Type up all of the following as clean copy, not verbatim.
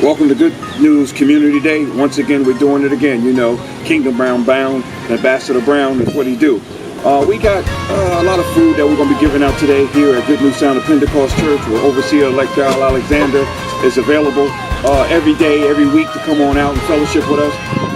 Welcome to Good News Community Day. Once again, we're doing it again. You know, Kingdom Brown bound, Ambassador Brown is what he do. We got a lot of food that we're going to be giving out today here at Good News Sound of Pentecost Church, where Overseer-elect Daryl Alexander is available every day, every week to come on out and fellowship with us.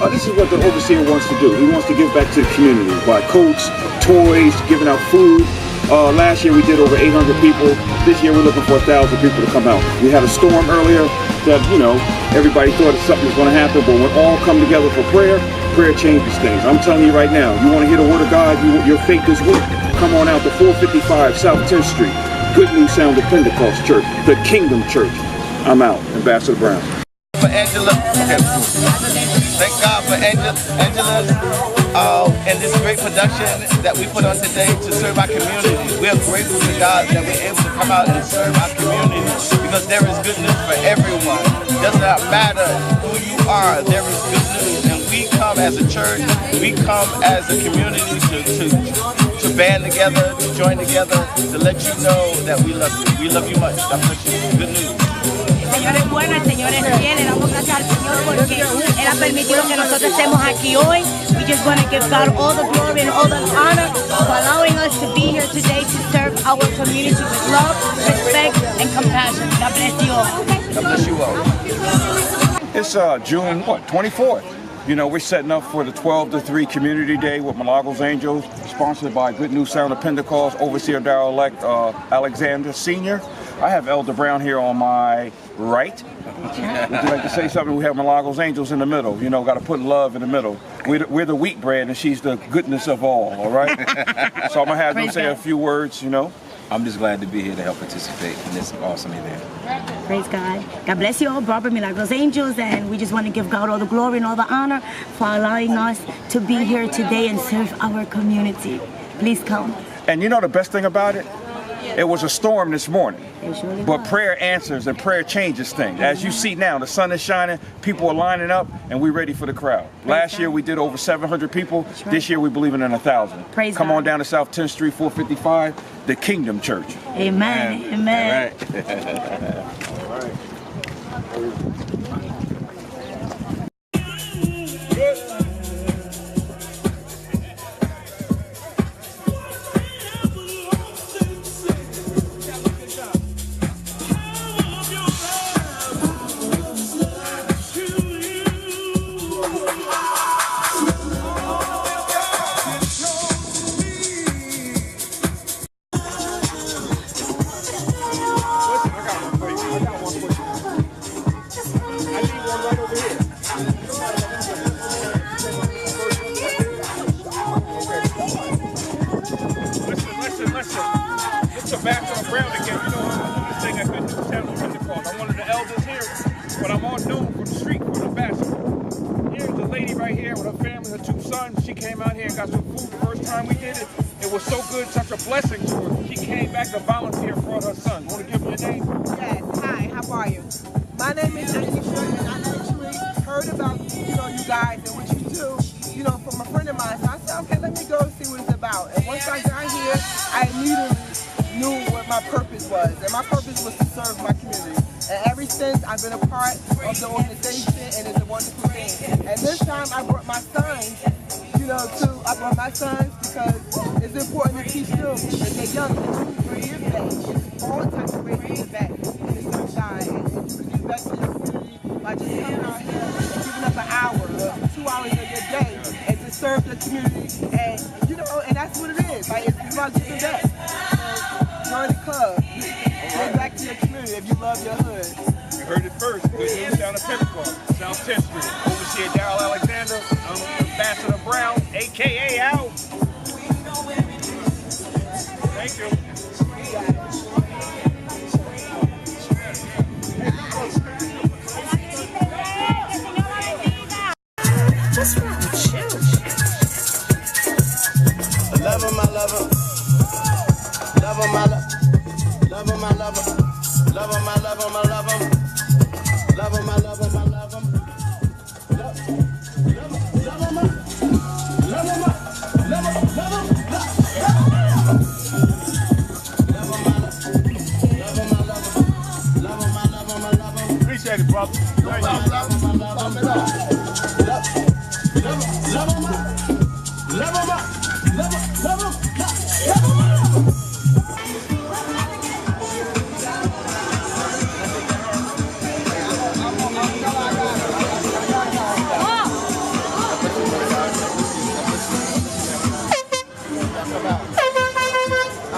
This is what the Overseer wants to do. He wants to give back to the community by coats, toys, giving out food. Last year we did over 800 people. This year we're looking for 1,000 people to come out. We had a storm earlier that, you know, everybody thought that something was going to happen, but when all come together for prayer, prayer changes things. I'm telling you right now, you want to hear the word of God, your faith is weak, come on out to 455 South 10th Street, Good News Sound of Pentecost Church, the Kingdom Church. I'm out. Ambassador Brown. For Angela, thank God for Angela and this great production that we put on today to serve our community. We are grateful to God that we're able to come out and serve our community because there is good news for everyone. It does not matter who you are, there is good news. And we come as a church, we come as a community to band together, to join together, to let you know that we love you. We love you much. God bless you. Good news. El Señor es bueno, el Señor es fiel, le damos gracias al Señor porque Él ha permitido que nosotros estemos aquí hoy. We just want to give God all the glory and all the honor for allowing us to be here today to serve our community with love, respect, and compassion. God bless you all. God bless you all. It's June 24th. You know, we're setting up for the 12 to 3 Community Day with Milagros Angels, sponsored by Good News Sound of Pentecost, Overseer Daryl Alexander Sr. I have Elder Brown here on my right. Would you like to say something? We have Milagros Angels in the middle. You know, got to put love in the middle. We're the wheat bread, and she's the goodness of all right? So I'm going to have them say a few words, you know. I'm just glad to be here to help participate in this awesome event. Praise God. God bless you all, brother Milagros Angels, and we just want to give God all the glory and all the honor for allowing us to be here today and serve our community. Please come. And you know the best thing about it? It was a storm this morning, Surely but was. prayer answers and prayer changes things. As you see now, the sun is shining, people are lining up, and we're ready for the crowd. Last year we did over 700 people. Right. This year we're believing in 1,000. Praise Come God. on down to South 10th Street, 455, the Kingdom Church. Amen. Amen. All right. Ambassador Brown again. You know, I'm this thing at Good News Sound of Pentecost. I'm one of the elders here, but I'm all known from the street for the ambassador. Here's the lady right here with her family, her 2 sons. She came out here and got some food the first time we did it. It was so good, such a blessing to her. She came back to volunteer for her son. Want to give her your name? Yes. Hi. How are you? My name is Aisha, and I actually heard about you guys and what you do, from a friend of mine. So I said, okay, let me go see what it's about. And once I got here, I immediately knew what my purpose was, and my purpose was to serve my community. And ever since, I've been a part of the organization, and it's a wonderful thing. And this time, I brought my sons, I brought my sons because it's important to teach them that they're young, they're 2-3 years of age, all types of ways to give back to serve God, and you can give back to your community by just coming out here and giving up an hour or 2 hours of your day and to serve the community. And and that's what it is. Like, it's about giving back. Join the club. Give back to your community if you love your hood. You heard it first. Good News Sound of Pentecost, South 10th Street. Overseer Daryl Alexander. I'm Ambassador Brown, a.k.a. Al. Thank you. What's wrong with you? Love him, I love him. Love him, I love him. Love him, I love him. Love him, I love him, I love him. Love him, I love him, I love him. Love him, Appreciate it, brother. Thank you. I'm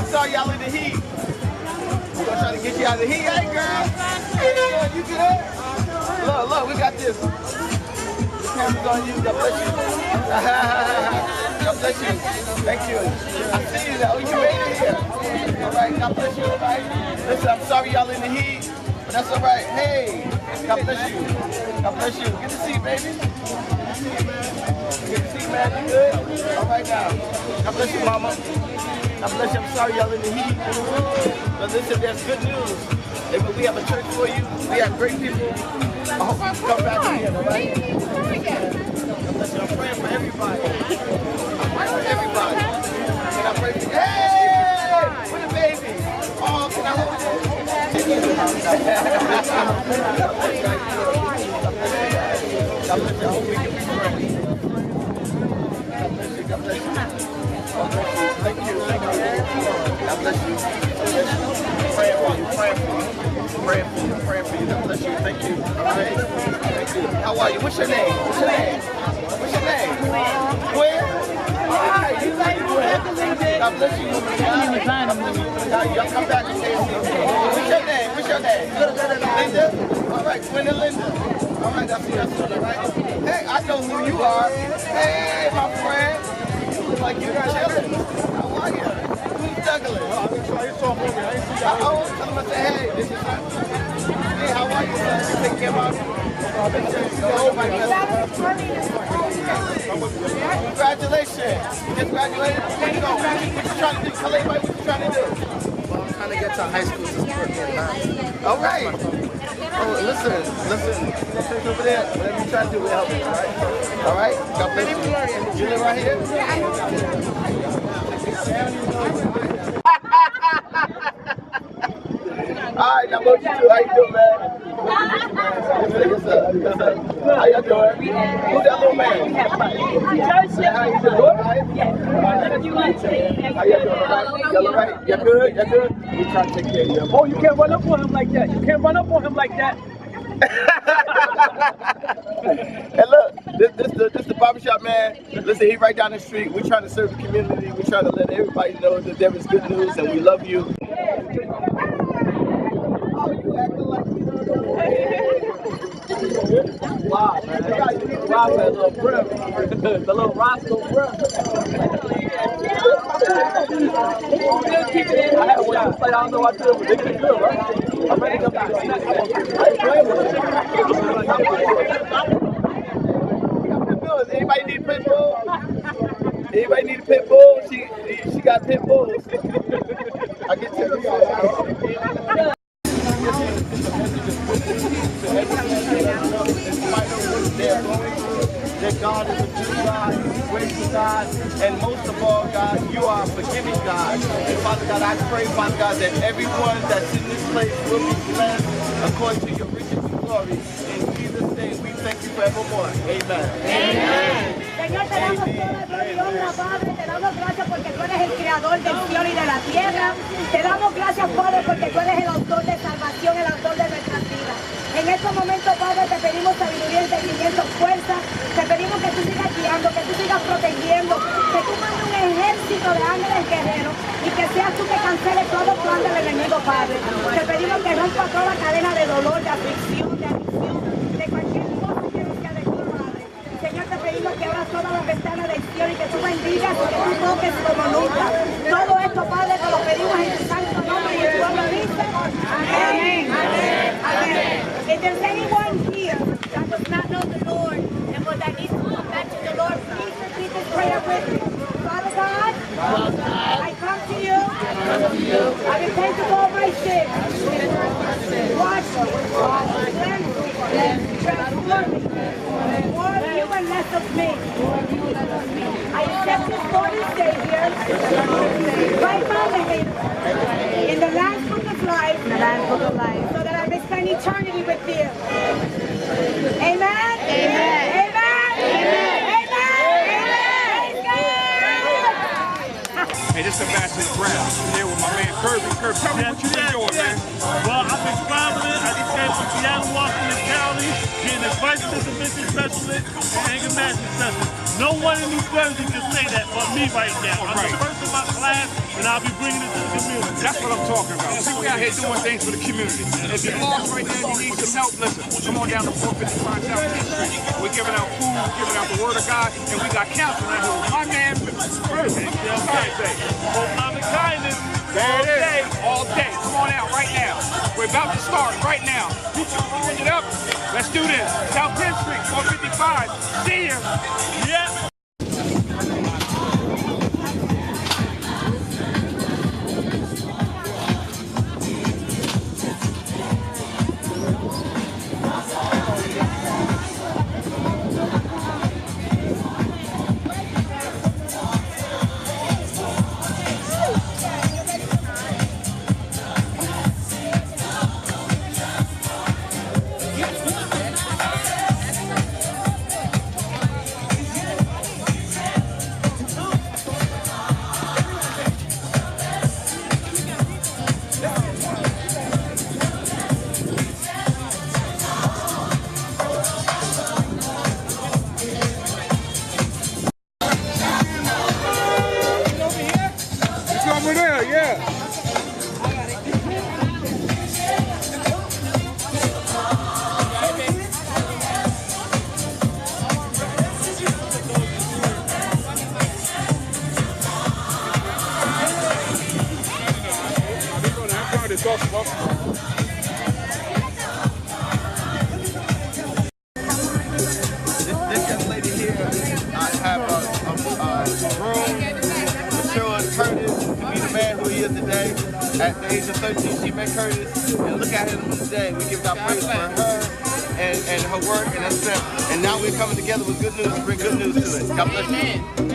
sorry y'all in the heat. We're gonna try to get you out of the heat. Hey girl. Hey, you good? Look, we got this. Camera's on you. God bless you. God bless you. Thank you. I see you now. Oh, you made it here. All right. God bless you. All right. Listen, I'm sorry y'all in the heat, but that's all right. Hey, God bless you. God bless you. Get the seat, baby. Get the seat, man. You good? All right now. God bless you, mama. God bless you. I'm sorry y'all in the heat. But listen, there's good news. We have a church for you. We have great people. I hope you come back again, all right? God bless you. I'm praying for everybody. I'm praying for everybody. Can I pray for you? Hey! What a baby. Oh, can I hold it? God bless you. I hope we can be friends. God bless you. God bless you. God bless you. Thank you. Thank you. God bless you. God bless you. Praying for you. Praying for you. Praying for you. Praying for you. God bless you. Thank you. All right. Thank you. How are you? What's your name? What's your name? What's your name? Gwen. All right. You like Gwen. God bless you. God bless you. Y'all come back and say what's your name? What's your name? Linda? All right. Gwen and Linda. All right. I'll see you soon. All right. Hey, I know who you are. Hey, my friend. You look like you're chilling. How are you? Who's Douglas? Tell him I say, hey, this is not. Hey, how are you, son? You take care of my. Congratulations. You just graduated? What you trying to do? Tell everybody what you trying to do. Well, I'm trying to get to high school to support me. All right. Oh, listen. Over there. Whatever you try to do, we'll help you, all right? All right? God bless you. You live right here? All right, now what you do? How you doing, man? Yes, sir. How you doing? Who's that little man? How you doing? All right? How you doing? All right? You good? You good? We trying to take care of you. Oh, you can't run up on him like that. You can't run up on him like that. Hey, look, this the barbershop, man. Listen, he right down the street. We trying to serve the community. We trying to let everybody know that there is good news and we love you. Wow, man. Wow, that little brim. The little Roscoe brim. I had one just like I don't know what to do, but they did good, right? I'm ready to come back. I ain't playing with it. Anybody need a pit bull? Anybody need a pit bull? She got pit bulls. I get to that God is a good God, He's a gracious God, and most of all, God, you are a forgiving God. And Father God, I pray, Father God, that everyone that's in this place will be blessed according to your riches and glory. In Jesus' name, we thank you forevermore. Amen. Amen. Señor, te damos toda gloria y honra, Padre. Te damos gracias porque tú eres el creador del cielo y de la tierra. Te damos gracias, Padre, porque tú eres el autor de salvación, el autor de nuestras vidas. En estos momentos, Padre, te pedimos sabiduría, entendimiento, fuerza. Te pedimos que tú sigas guiando, que tú sigas protegiendo, que tú mandes un ejército de ángeles guerreros y que seas tú que cancele todo plan del enemigo, Padre. Te pedimos que rompa toda cadena de dolor, de aflicción, de adicción, de cualquier cosa que no sea de ti, Padre. Señor, te pedimos que abras todas las ventanas del cielo y que tú bendigas y que tú toques como nunca. Todo esto, Padre, te lo pedimos en tu santo nombre y el pueblo dice, amén. Amén. Amén. If there's anyone here that does not know the Lord and that needs to come back to the Lord, please repeat this prayer with me. Father God, I come to you. I repent of all my sins. Wash me, cleanse me, transform me. More of you and less of me. I accept this Lord and Savior. Write my name in the Lamb's Book of Life. So that I may spend eternity with you. Amen. And this is Ambassador Brown. Here with my man Kirby. Kirby, tell me what you been doing, man. Well, I've been traveling. I just came from Seattle, Washington County, getting a vice distribution specialist and anger management specialist. No one in New Jersey can say that but me right now. I'm the first in my class, and I'll be bringing it to the community. That's what I'm talking about. See, we out here doing things for the community. If you're lost right now and you need some help, listen, come on down to 455 South Main Street. We're giving out food, we're giving out the word of God, and we got counseling out here with my man, Kirby. Love and kindness. There it is. All day. Come on out right now. We're about to start right now. Bring it up. Let's do this. South 10th Street, 455. See you. Yeah. Over there, yeah. This young lady here, I have a room to show us Curtis to be the man who he is today. At the age of 13, she met Curtis, and look at him today. We give God praise for her and her work and her strength. And now we're coming together with good news to bring good news to it. God bless you.